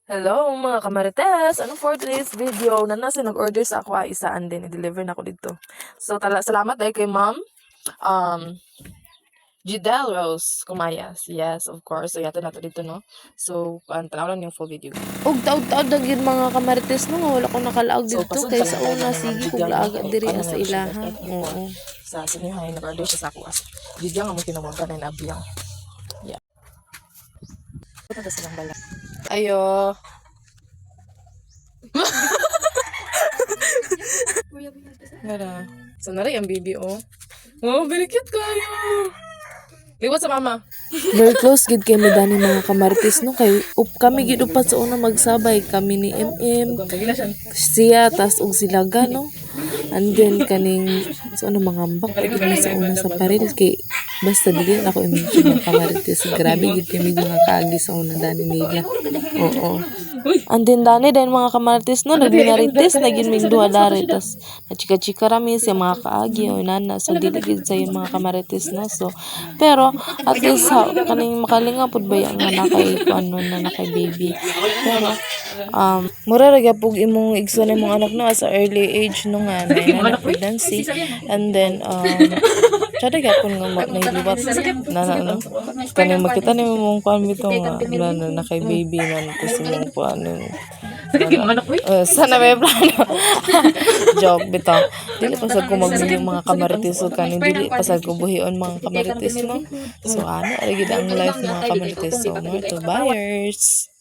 Hello mga kamarites! Ano for today's video? Nasa nag-order sa ako isaan din. I-deliver na ako dito. So salamat dahil kay ma'am. Jidel Rose Kumayas. Yes, of course. So yato na to dito, no? So, tanaw lang yung full video. Og taod-taod dagin mga kamarites no nga wala ko nakalaag So, dito pasod kay pa sa lang una tayo sige ng kog Jidel, laaga no? diri Ano sa na siya, ilaha. guys? Oo. Sa sinihay, nag-order siya sa ako. Jidel nga mo kinawagan na abiyang. Yeah. Ito na silang bala. Ayo. Nara. So, nari ang baby, oh. Oh, very cute kayo. Liwat sa mama. Very close gid kay mi dani mga kamarites no kay kami gid upat sa una magsabay kami ni MM siya tas og silaga no. And then kaning sa una mangambak gid mi sa una sa paril kay basta dili na ako i-mention mga kamarites grabe gid kami mga kaagi sa una dani nila. Oo. And then dani din mga kamarites no nagminarites naging ming duha dari tas chika-chika rami sa mga kaagi o nana so dili gid sa yung mga kamarites no so pero at least kaning makalinga pud ba yang nakay ano na nakay baby pero mura ra gyapon imong igsoon imong anak no sa early age no nga na pregnancy and then kada gyapon nga nailiwat na kaning makita nimo mong kuan bitaw nga na nakay baby na tapos imong kuan Sakit yung anak ko sana may plano joke bitaw dili pasag ko magbuhi mga kamarites so kaning dili pasag ko buhion mga kamarites no so ana ra gid ang life mga kamarites so more to buyers.